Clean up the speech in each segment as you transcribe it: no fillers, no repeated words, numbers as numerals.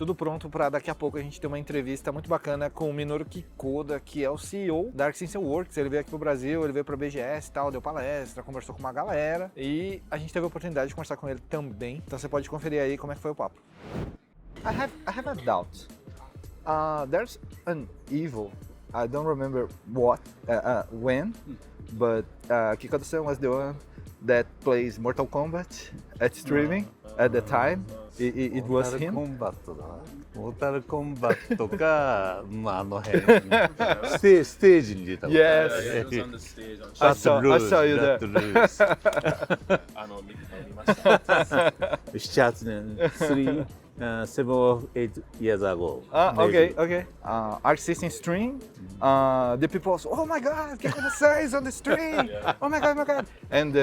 tudo pronto para daqui a pouco a gente ter uma entrevista muito bacana com o Minoru Kidooka, que é o CEO da Inscreva-se Works. Ele veio aqui pro Brasil, ele veio para BGS e tal, deu palestra, conversou com uma galera e a gente teve a oportunidade de conversar com ele também. Então você pode conferir aí como é que foi o papo. I have a doubt. There's an evil, I don't remember when, but Kikado-san was the one that plays Mortal Kombat at streaming at the time. It was him. モータルコンバットか、まああの辺ステージに出たこと。Yes. It was on the stage on I saw you there. 見ました。 7、8年、7 or 8 years ago. Okay. Arc System stream. The people also, oh my God, Kikado-san is on the stream. Oh my God. And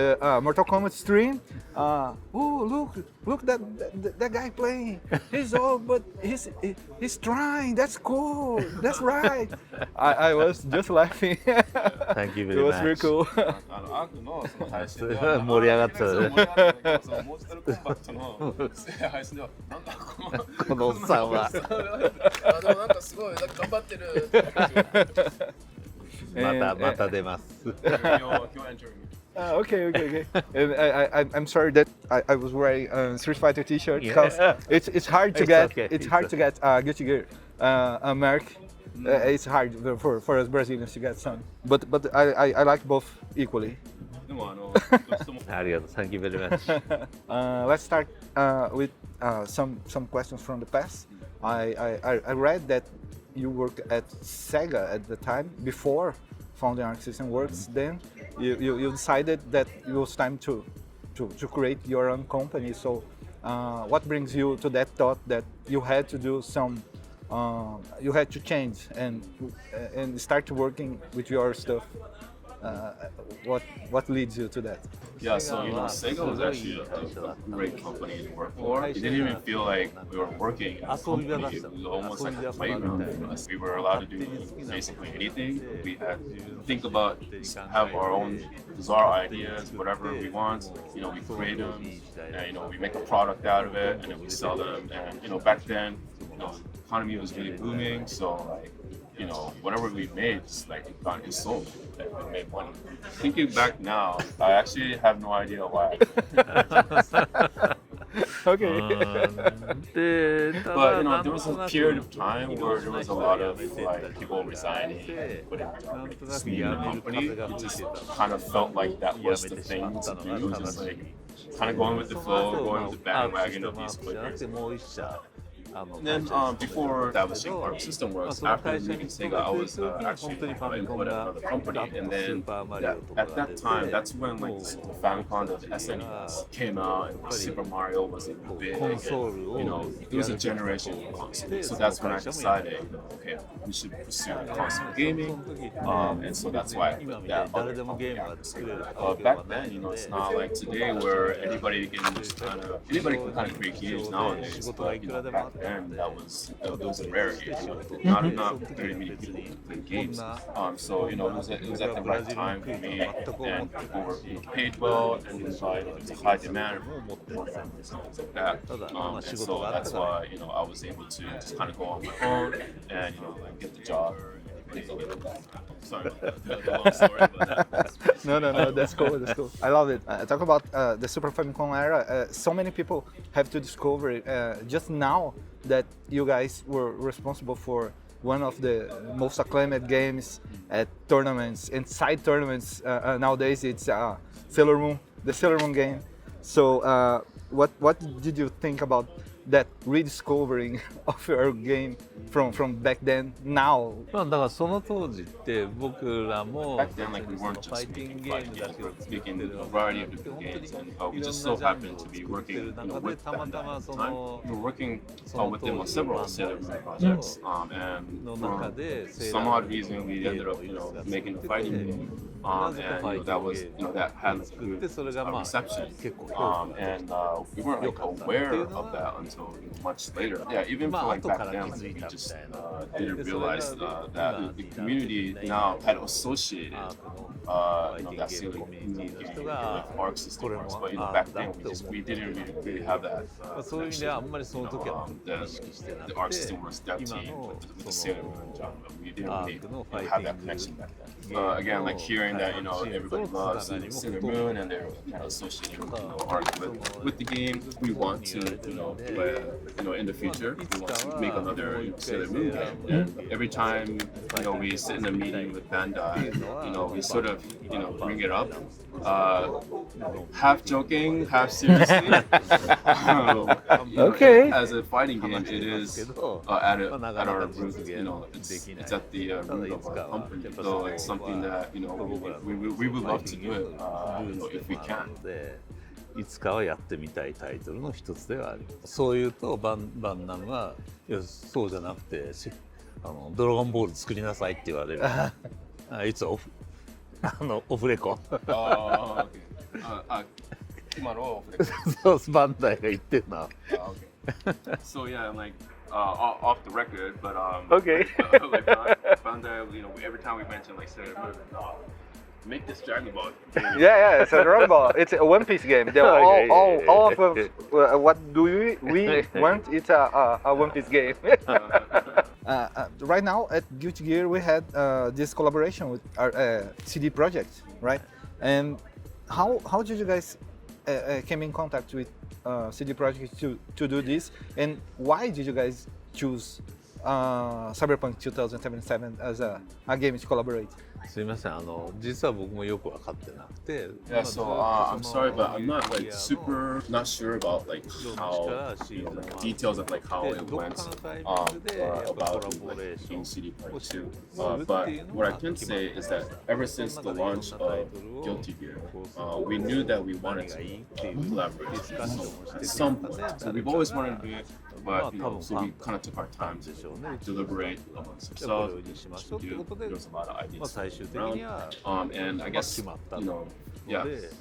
Mortal Kombat stream. Oh look that guy playing. He's old, but he's trying. That's cool. That's right. I was just laughing. Thank you It very was much. very cool. アークのその配信では盛り上がったそう盛り上がったけど、そのモータルコンバットの配信ではなんだこのおっさんは。あでもなんかすごいなんか頑張ってる。また出ます。今日エントリー。 Okay. And I'm sorry that I was wearing a Street Fighter T-shirt because it's hard to get Gucci gear. Mark, it's hard for us Brazilians to get some. But I like both equally. でもどっちともありがとう。Thank you very much. Let's start with some questions from the past. I read that you worked at Sega at the time before founding Arc System Works. Then you decided that it was time to create your own company. So what brings you to that thought that you had to do some, you had to change and start working with your stuff? What leads you to that? Yeah, so Sega was actually a great company to work for. It didn't even feel like we were working in a company. It was almost like a playground for us. We were allowed to do basically anything. We had to think about, have our own bizarre ideas, whatever we want. We create them, and we make a product out of it, and then we sell them. And back then, the economy was really booming, so whatever we made, it sold and we made money. Thinking back now, I actually have no idea why. Okay. But there was a period of time where there was a lot of people resigning, putting me in the company. It just kind of felt like that was the thing to do, just kind of going with the flow, going with the bandwagon of these quickers. And then before establishing Arc System Works, after leaving Sega, I was actually employed at another company. And then at that time, that's when the Famicom, the SNES came out, and Super Mario was big. And, it was a generation of console. So that's when I decided, okay, we should pursue console gaming. And so that's why I put that other company out there. Back then, it's not like today where anybody can kind of create games nowadays. But back then, that was a rarity. Not very many people play games. So it was at the right time for me, and people were being paid well, and there was a high demand for more families and things like that. And so that's why I was able to just kind of go on my own and get the job. Sorry, the long story, but No, that's cool. I love it. Talk about the Super Famicom era. So many people have to discover it. Just now that you guys were responsible for one of the most acclaimed games at tournaments and side tournaments. Nowadays, it's the Sailor Moon game. So, what did you think about that rediscovering of your game from back then now? だからその当時って僕らも back then, we weren't ファ just イティン making グゲー fighting ムだ games. け We を were 作って making る a variety of different games, and we just so happened to be working, with them at the time. We were working with them on several Sailor Moon projects, and for some odd reason, we ended up, making a fighting game. And that was, that had a good reception. And we weren't aware of that until until much later. Yeah, even for like back then, like, we just didn't realize that the community now had associated that ceiling with like arc system works, but back then we didn't really have that. The arc system works dev team with the Sailor Moon genre. We didn't really have that connection back then. Again, like hearing that everybody loves Sailor Moon and they're kind of associated arc with the game. We want to play, in the future we want to make another Sailor Moon game. And every time we sit in a meeting with Bandai, we sort of bring it up, half joking, half seriously. Okay. As a fighting game, it is at our root. It's at the root of our company. So it's something that we would love to do it if we can. いつかはやってみたいタイトルの一つではある。そういうとバンナムは、いやそうじゃなくてドラゴンボール作りなさいって言われる。いつオフレコ。今のオフレコ。そうバンダイが言ってるな。So yeah, like off the record, but okay. Like Bandai, every time we mention like Sailor Moon, make this Dragon Ball game. Yeah, it's a Dragon Ball. It's a One Piece game. They're all of them. What do we want? It's a One Piece game. Right now at Guilty Gear, we had this collaboration with our CD Projekt, right? And how did you guys came in contact with CD Projekt to do this? And why did you guys choose Cyberpunk 2077 as a game to collaborate? すみません、実は僕もよく分かってなくて。Yeah, so I'm sorry, but I'm not like not sure about like how like details of like how it went about like in CD Projekt 2. But what I can say is that ever since the launch of Guilty Gear, we knew that we wanted to collaborate at some point. So we've always wanted to do it, but so we kind of took our time to deliberate amongst ourselves. There was a lot of ideas around, and I guess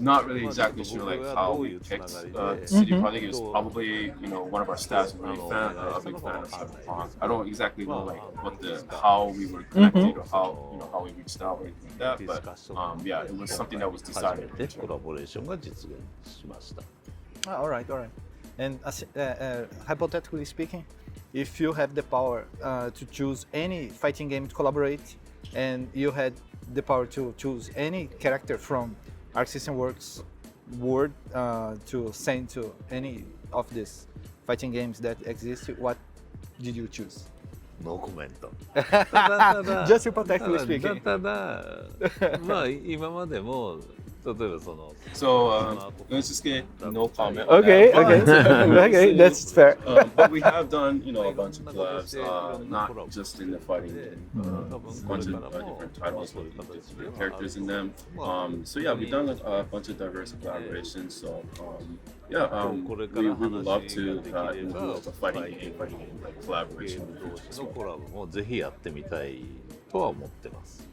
not really exactly sure like how we picked CD Projekt. It was probably one of our staffs was really a big fan of Cyberpunk. I don't exactly know like how we were connected or how we reached out or anything like that, but yeah, it was something that was decided. コラボレーションが実現しました。All right. And hypothetically speaking, if you have the power to choose any fighting game to collaborate, and you had the power to choose any character from Arc System Works world to send to any of these fighting games that exist, what did you choose? No comment. Just hypothetically speaking. ただまあ今までも例えばその So let's just get no comment. Okay, that's fair. But we have done a bunch of collabs, not just in the fighting game, a bunch of different titles with different characters in them. So yeah, we've done a bunch of diverse collaborations. So yeah, we would love to do a fighting game like collaboration. のコラボもぜひやってみたいとは思ってます。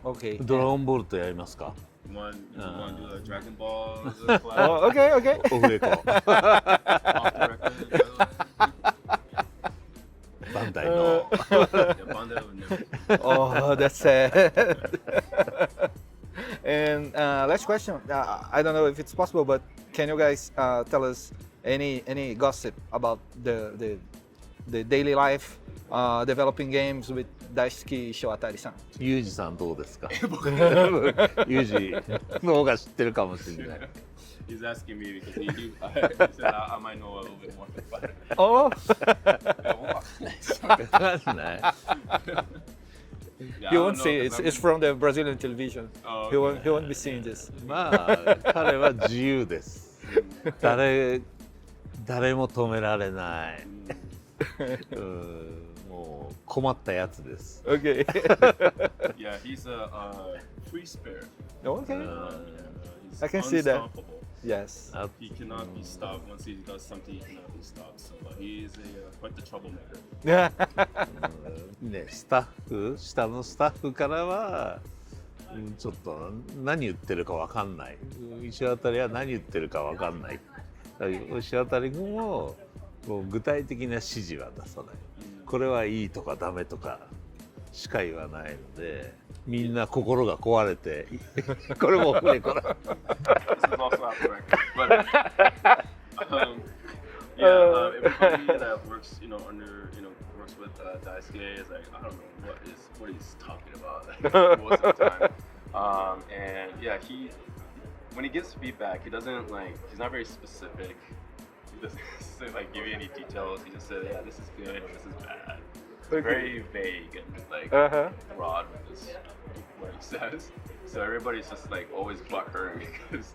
Okay. ドラゴンボールとやりますか？ You want to do a Dragon Ball collab? Oh, okay. オフレコ。 Off the record? バンダイの。 Yeah, Bandai would never. Oh, that's sad. And last question. I don't know if it's possible, but can you guys tell us any gossip about the daily life developing games with Daisuke Showatari-san? ユージさんどうですか？ユージの方が知ってるかもしれない。He's asking me because he said I might know a little bit more about it. Oh. わかんない。 Yeah, He I won't don't see know, it. 'cause It's from the Brazilian television. Oh, He okay. won't be seeing this. まあ彼は自由です。誰も止められない。もう困ったやつです。Okay. Yeah, he's a free spirit. Okay. He's I can see that. unstoppable. Yes. He cannot be stopped. Once he does something, he cannot be stopped. So he's quite the troublemaker. Yeah. ね、下のスタッフからはちょっと何言ってるかわかんない。石渡は何言ってるかわかんない。石渡君もこう具体的な指示は出さない。これはいいとかダメとかしか言わないので、みんな心が壊れて、これもねこれ。This is also off the record, but everybody that works, under, works with Daisuke is like, I don't know what he's talking about like, most of the time. And yeah, when he gives feedback, he doesn't he's not very specific. He doesn't give you any details. He just says, yeah, this is good, this is bad. It's very vague and broad with what he says. So everybody's just always butthurt because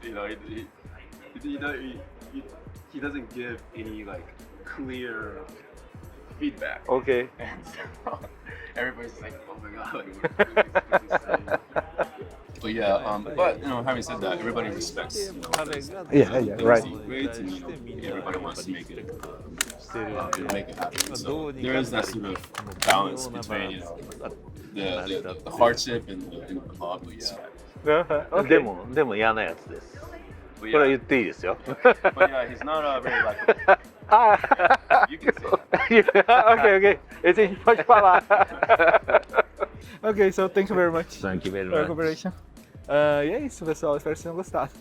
he doesn't give any clear feedback. Okay. And so everybody's like, oh my god, what is he saying? But yeah, but having said that, everybody respects. Right. Great, and everybody wants to make it happen. So there is that sort of balance between the hardship and the hobbies. でも嫌なやつです。これは言っていいですよ。But yeah, he's not very likable. You can say Okay. that. Esse a gente pode falar. Ok, so thank you very much. Thank you very for a much. cooperation. E é isso, pessoal. Espero que vocês tenham gostado.